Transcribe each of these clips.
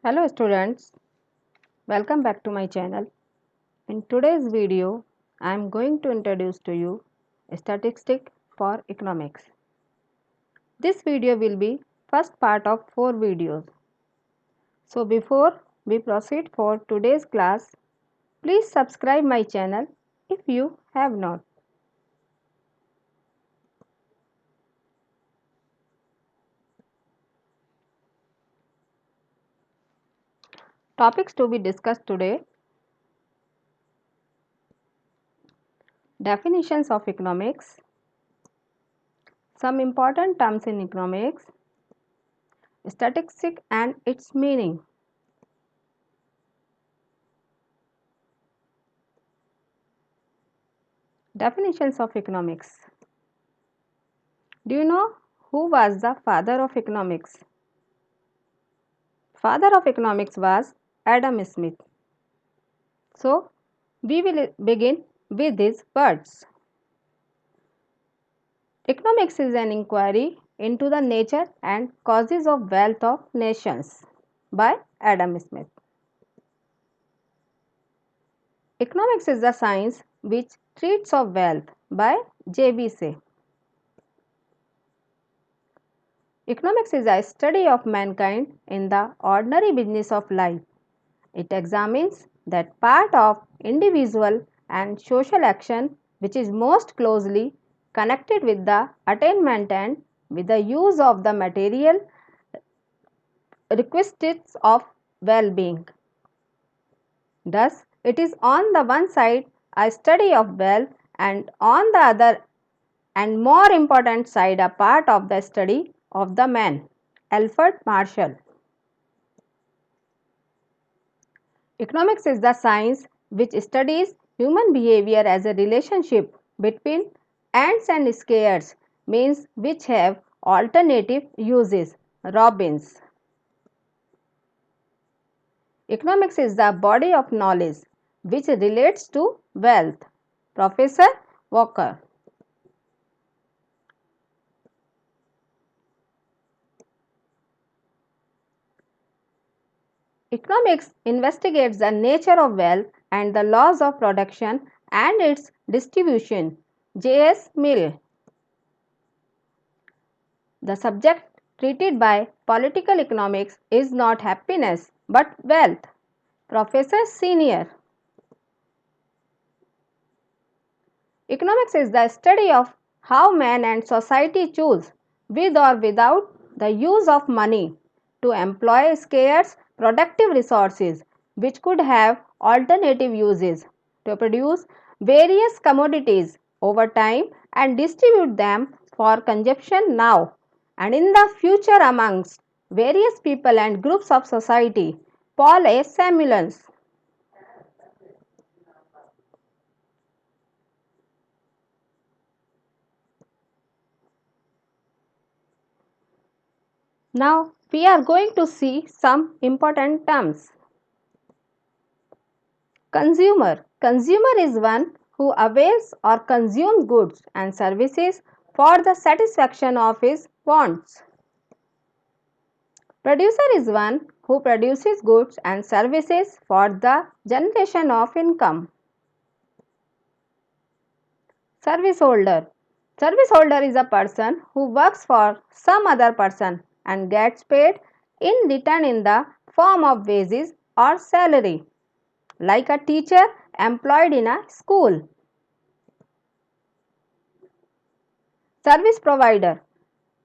Hello students, welcome back to my channel. In today's video, I am going to introduce to you statistic for economics. This video will be first part of 4 videos. So before we proceed for today's class, please subscribe my channel if you have not. Topics to be discussed today: definitions of economics, some important terms in economics, statistics and its meaning. Definitions of economics. Do you know who was the father of economics? Father of economics was Adam Smith. So, we will begin with his words. Economics is an inquiry into the nature and causes of wealth of nations by Adam Smith. Economics is the science which treats of wealth by J.B. Say. Economics is a study of mankind in the ordinary business of life. It examines that part of individual and social action which is most closely connected with the attainment and with the use of the material requisites of well-being. Thus, it is on the one side a study of wealth and on the other and more important side a part of the study of the man. Alfred Marshall. Economics is the science which studies human behavior as a relationship between ants and scarce, means which have alternative uses. Robbins. Economics is the body of knowledge which relates to wealth. Professor Walker. Economics investigates the nature of wealth and the laws of production and its distribution. J.S. Mill. The subject treated by political economics is not happiness but wealth. Professor Senior. Economics is the study of how man and society choose, with or without the use of money, to employ scarce productive resources which could have alternative uses, to produce various commodities over time and distribute them for consumption now and in the future amongst various people and groups of society. Paul A. Samuelson. Now we are going to see some important terms. Consumer. Consumer is one who avails or consumes goods and services for the satisfaction of his wants. Producer is one who produces goods and services for the generation of income. Service holder. Service holder is a person who works for some other person and gets paid in return in the form of wages or salary, like a teacher employed in a school. Service provider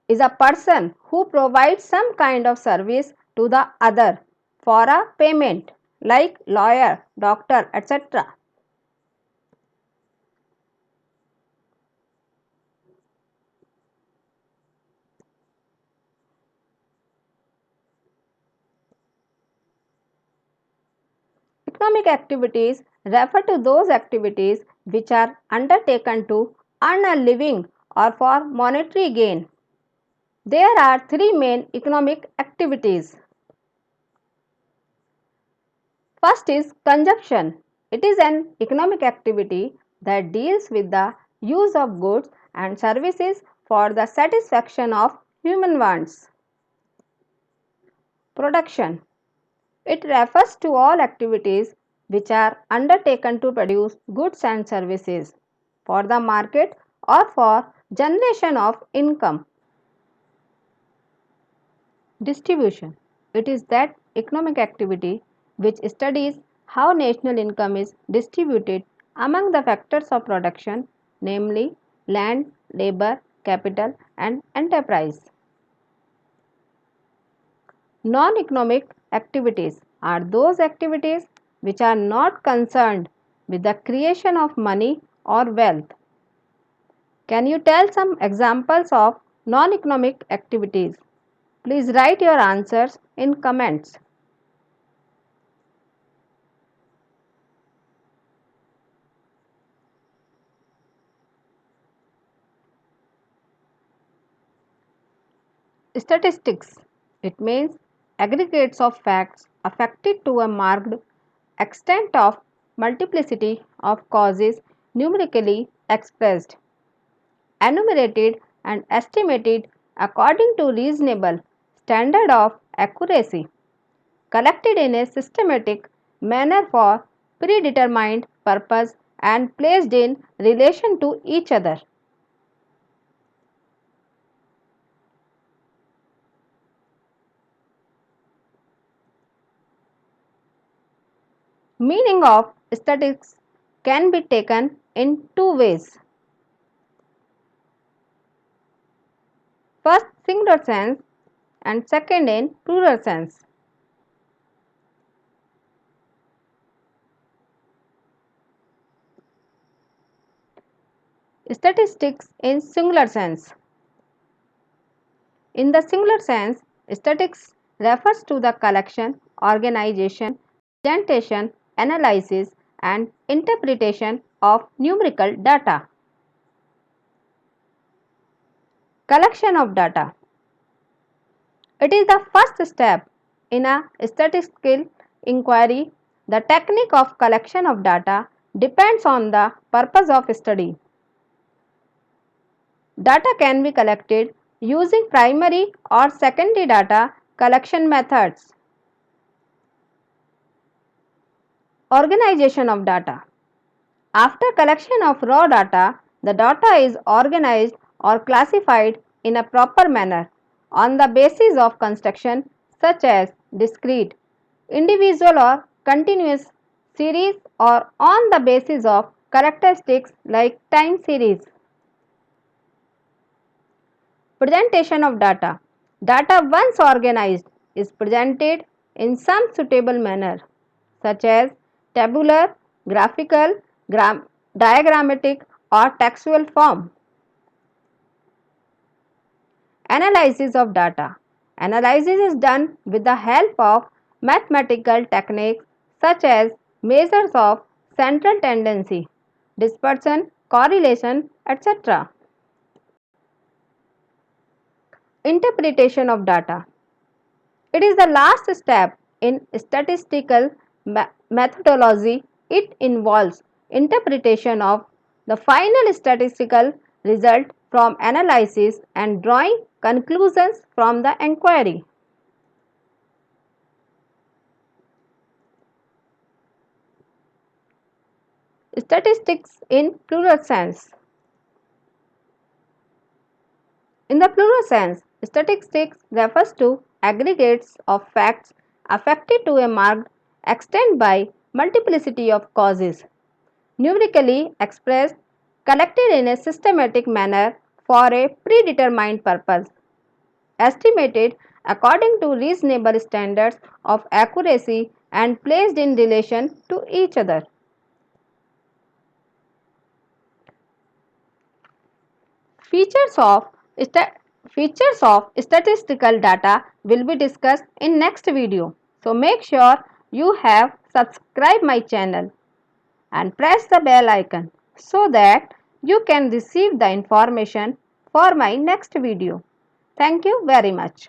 is a person who provides some kind of service to the other for a payment, like lawyer, doctor, etc. Economic activities refer to those activities which are undertaken to earn a living or for monetary gain. There are three main economic activities. First is consumption. It is an economic activity that deals with the use of goods and services for the satisfaction of human wants. Production. It refers to all activities which are undertaken to produce goods and services for the market or for generation of income. Distribution. It is that economic activity which studies how national income is distributed among the factors of production, namely land, labor, capital, and enterprise. Non-economic activities are those activities which are not concerned with the creation of money or wealth. Can you tell some examples of non-economic activities? Please write your answers in comments. Statistics. It means aggregates of facts affected to a marked extent of multiplicity of causes numerically expressed, enumerated and estimated according to reasonable standard of accuracy, collected in a systematic manner for predetermined purpose and placed in relation to each other. Meaning of statistics can be taken in two ways. First, singular sense, and second in plural sense. Statistics in singular sense. In the singular sense, statistics refers to the collection, organization, presentation, analysis, and interpretation of numerical data. Collection of data. It is the first step in a statistical inquiry. The technique of collection of data depends on the purpose of study. Data can be collected using primary or secondary data collection methods. Organization of data. After collection of raw data, the data is organized or classified in a proper manner on the basis of construction such as discrete, individual or continuous series, or on the basis of characteristics like time series. Presentation of data. Data once organized is presented in some suitable manner such as tabular, graphical, diagrammatic or textual form. Analysis of data. Analysis is done with the help of mathematical techniques such as measures of central tendency, dispersion, correlation, etc. Interpretation of data. It is the last step in statistical methodology. It involves interpretation of the final statistical result from analysis and drawing conclusions from the inquiry. Statistics in plural sense. In the plural sense, statistics refers to aggregates of facts affected to a marked extent by multiplicity of causes, numerically expressed, collected in a systematic manner for a predetermined purpose, estimated according to reasonable standards of accuracy and placed in relation to each other. Features of features of statistical data will be discussed in next video. So make sure you have subscribed my channel and press the bell icon so that you can receive the information for my next video. Thank you very much.